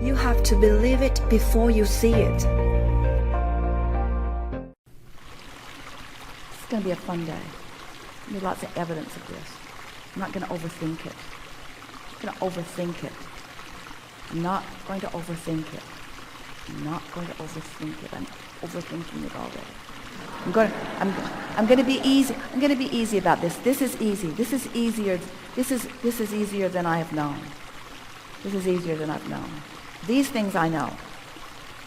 You have to believe it before you see it. It's going to be a fun day. There'll be lots of evidence of this. I'm not going to overthink it. I'm going to overthink it. I'm not going to overthink it. I'm not going to overthink it. I'm overthinking it already. I'm going to be easy. I'm going to be easy about this. This is easy. This is easier. This is easier than I have known. This is easier than I've known. These things I know.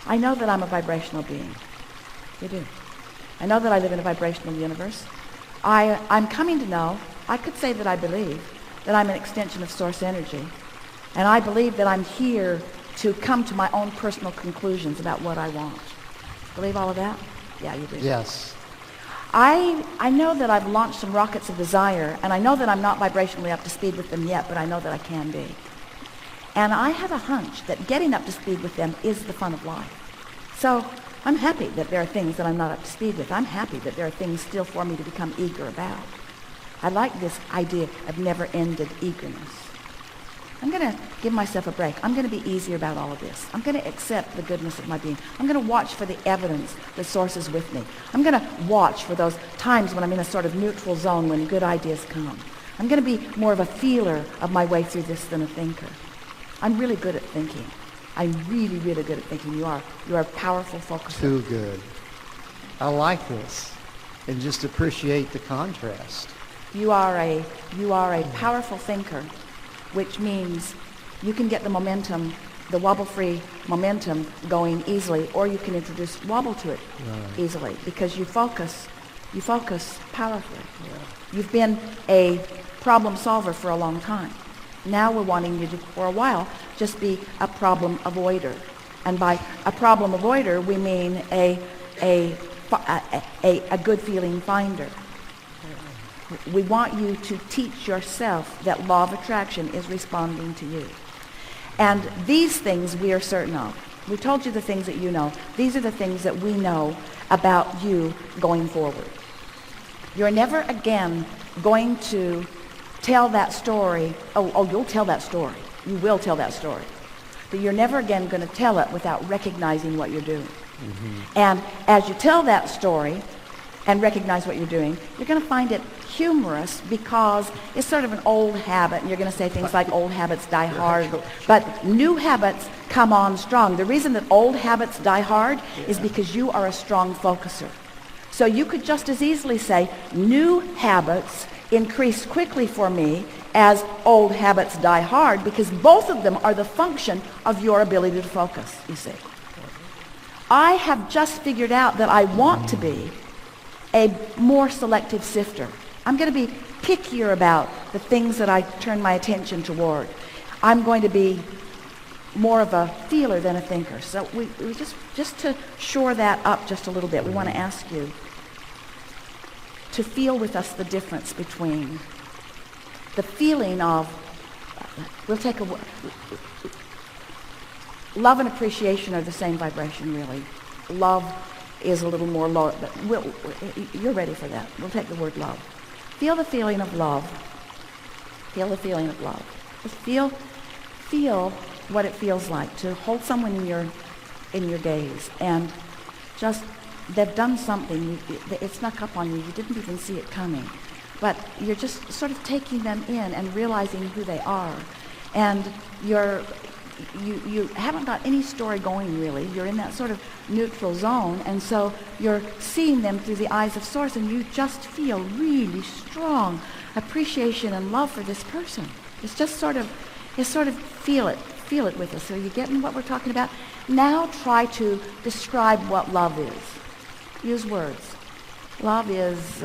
I know that I'm a vibrational being. You do. I know that I live in a vibrational universe. I'm coming to know, I could say that I believe that I'm an extension of source energy. And I believe that I'm here to come to my own personal conclusions about what I want. Believe all of that? Yeah, you do. Yes. I know that I've launched some rockets of desire, and I know that I'm not vibrationally up to speed with them yet, but I know that I can be. And I have a hunch that getting up to speed with them is the fun of life. So I'm happy that there are things that I'm not up to speed with. I'm happy that there are things still for me to become eager about. I like this idea of never-ended eagerness. I'm going to give myself a break. I'm going to be easier about all of this. I'm going to accept the goodness of my being. I'm going to watch for the evidence that Source is with me. I'm going to watch for those times when I'm in a sort of neutral zone when good ideas come. I'm going to be more of a feeler of my way through this than a thinker. I'm really good at thinking. I'm really, really good at thinking. You are a powerful focuser. Too good. I like this. And just appreciate the contrast. You are a powerful thinker, which means you can get the momentum, the wobble-free momentum going easily, or you can introduce wobble to it easily because you focus powerfully. Yeah. You've been a problem solver for a long time. Now we're wanting you to, for a while, just be a problem avoider. And by a problem avoider, we mean a good feeling finder. We want you to teach yourself that law of attraction is responding to you. And these things we are certain of. We told you the things that you know. These are the things that we know about you going forward. You're never again going to tell that story. Oh, you'll tell that story. You will tell that story. But you're never again going to tell it without recognizing what you're doing. Mm-hmm. And as you tell that story and recognize what you're doing, you're going to find it humorous because it's sort of an old habit, and you're going to say things like old habits die hard, but new habits come on strong. The reason that old habits die hard is because you are a strong focuser. So you could just as easily say new habits increase quickly for me as old habits die hard, because both of them are the function of your ability to focus, you see. I have just figured out that I want to be a more selective sifter. I'm going to be pickier about the things that I turn my attention toward. I'm going to be more of a feeler than a thinker. So we just to shore that up just a little bit, we want to ask you to feel with us the difference between the feeling of, love and appreciation are the same vibration, really. Love is a little more low, but you're ready for that. We'll take the word love. Feel the feeling of love. Feel the feeling of love. Just feel what it feels like to hold someone in your gaze, and just, they've done something, it snuck up on you, you didn't even see it coming, but you're just sort of taking them in and realizing who they are, and you haven't got any story going really. You're in that sort of neutral zone, and so you're seeing them through the eyes of Source, and you just feel really strong appreciation and love for this person. It's just sort of feel it with us. Are you getting what we're talking about? Now try to describe what love is. Use words. Love is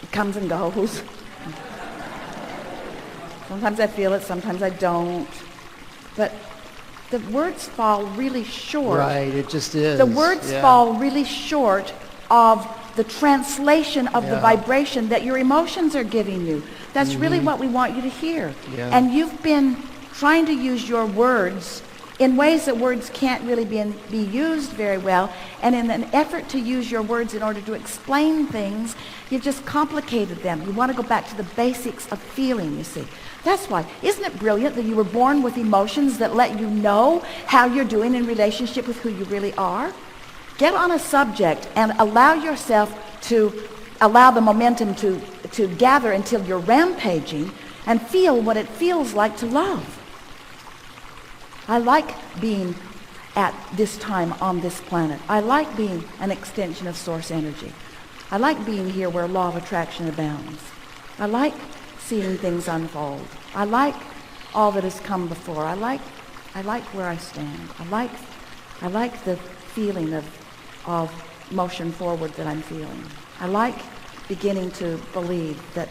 it comes and goes. Sometimes I feel it, sometimes I don't. But the words fall really short. Right, it just is. The words fall really short of the translation of the vibration that your emotions are giving you. That's really what we want you to hear. Yeah. And you've been trying to use your words in ways that words can't really be used very well. And in an effort to use your words in order to explain things, you've just complicated them. You want to go back to the basics of feeling, you see. That's why. Isn't it brilliant that you were born with emotions that let you know how you're doing in relationship with who you really are? Get on a subject and allow yourself to allow the momentum to gather until you're rampaging and feel what it feels like to love. I like being at this time on this planet. I like being an extension of source energy. I like being here where law of attraction abounds. I like seeing things unfold. I like all that has come before. I like where I stand. I like the feeling of motion forward that I'm feeling. I like beginning to believe that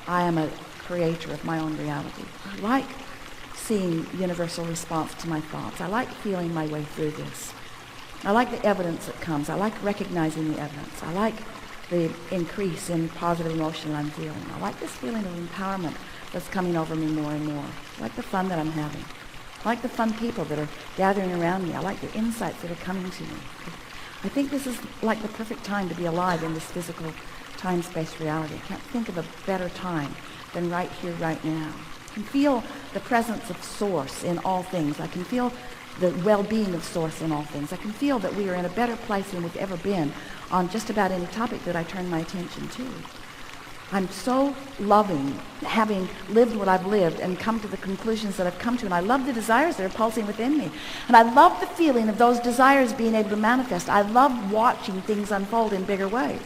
I am a creator of my own reality. I like seeing universal response to my thoughts. I like feeling my way through this. I like the evidence that comes. I like recognizing the evidence. I like the increase in positive emotion that I'm feeling. I like this feeling of empowerment that's coming over me more and more. I like the fun that I'm having. I like the fun people that are gathering around me. I like the insights that are coming to me. I think this is like the perfect time to be alive in this physical time-space reality. I can't think of a better time than right here, right now. I can feel the presence of Source in all things. I can feel the well-being of Source in all things. I can feel that we are in a better place than we've ever been on just about any topic that I turn my attention to. I'm so loving having lived what I've lived and come to the conclusions that I've come to, and I love the desires that are pulsing within me. And I love the feeling of those desires being able to manifest. I love watching things unfold in bigger ways.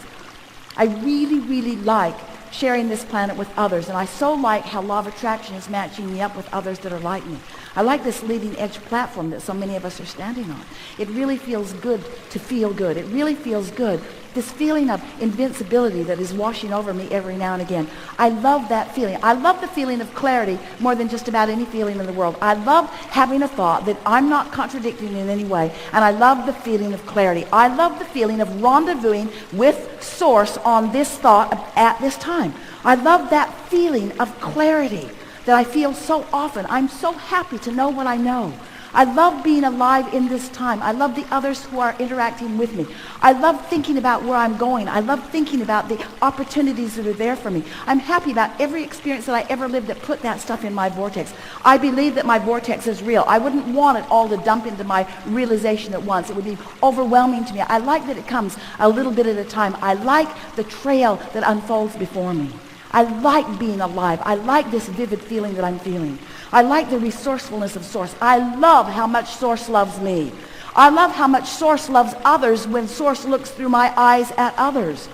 I really, really like sharing this planet with others, and I so like how law of attraction is matching me up with others that are like me. I like this leading edge platform that so many of us are standing on. It really feels good to feel good. It really feels good. This feeling of invincibility that is washing over me every now and again. I love that feeling. I love the feeling of clarity more than just about any feeling in the world. I love having a thought that I'm not contradicting in any way, and I love the feeling of clarity. I love the feeling of rendezvousing with Source on this thought at this time. I love that feeling of clarity that I feel so often. I'm so happy to know what I know. I love being alive in this time. I love the others who are interacting with me. I love thinking about where I'm going. I love thinking about the opportunities that are there for me. I'm happy about every experience that I ever lived that put that stuff in my vortex. I believe that my vortex is real. I wouldn't want it all to dump into my realization at once. It would be overwhelming to me. I like that it comes a little bit at a time. I like the trail that unfolds before me. I like being alive. I like this vivid feeling that I'm feeling. I like the resourcefulness of Source. I love how much Source loves me. I love how much Source loves others when Source looks through my eyes at others.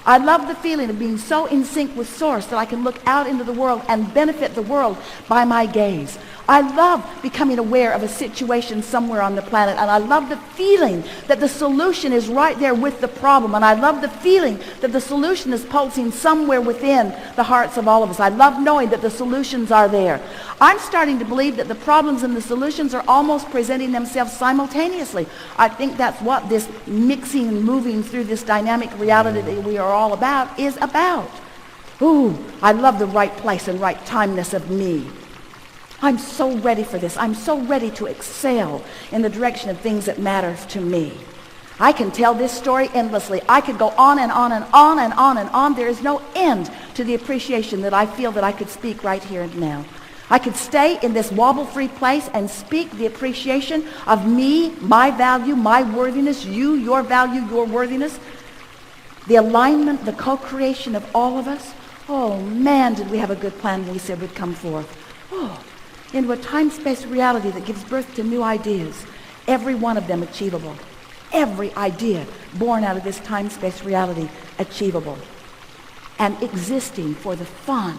I love the feeling of being so in sync with Source that I can look out into the world and benefit the world by my gaze. I love becoming aware of a situation somewhere on the planet, and I love the feeling that the solution is right there with the problem, and I love the feeling that the solution is pulsing somewhere within the hearts of all of us. I love knowing that the solutions are there. I'm starting to believe that the problems and the solutions are almost presenting themselves simultaneously. I think that's what this mixing and moving through this dynamic reality that we are all about is about. Ooh, I love the right place and right timeness of me. I'm so ready for this. I'm so ready to excel in the direction of things that matter to me. I can tell this story endlessly. I could go on and on and on and on and on. There is no end to the appreciation that I feel that I could speak right here and now. I could stay in this wobble-free place and speak the appreciation of me, my value, my worthiness, you, your value, your worthiness, the alignment, the co-creation of all of us. Oh, man, did we have a good plan when we said we'd come forth. Oh, into a time-space reality that gives birth to new ideas, every one of them achievable. Every idea born out of this time-space reality achievable. And existing for the fun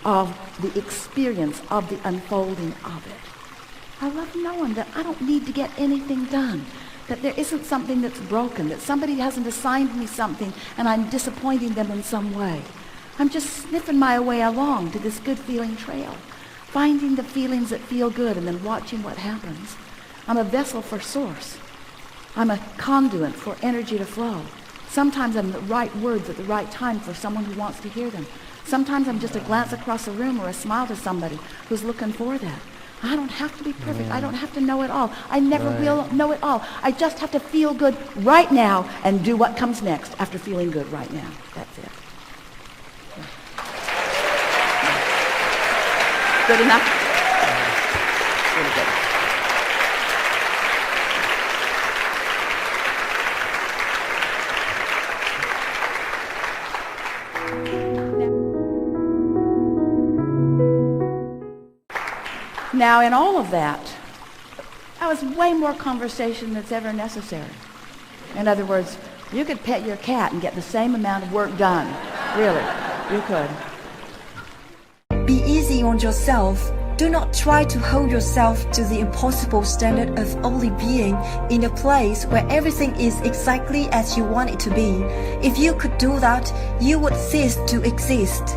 of the experience of the unfolding of it. I love knowing that I don't need to get anything done, that there isn't something that's broken, that somebody hasn't assigned me something and I'm disappointing them in some way. I'm just sniffing my way along to this good feeling trail, finding the feelings that feel good and then watching what happens. I'm a vessel for Source. I'm a conduit for energy to flow. Sometimes I'm the right words at the right time for someone who wants to hear them. Sometimes I'm just a glance across the room or a smile to somebody who's looking for that. I don't have to be perfect. I don't have to know it all. I never will know it all. I just have to feel good right now and do what comes next after feeling good right now. That's it. Good enough? Really good. Now, in all of that was way more conversation that's ever necessary. In other words, you could pet your cat and get the same amount of work done. Really, you could. Be easy on yourself. Do not try to hold yourself to the impossible standard of only being in a place where everything is exactly as you want it to be. If you could do that, you would cease to exist.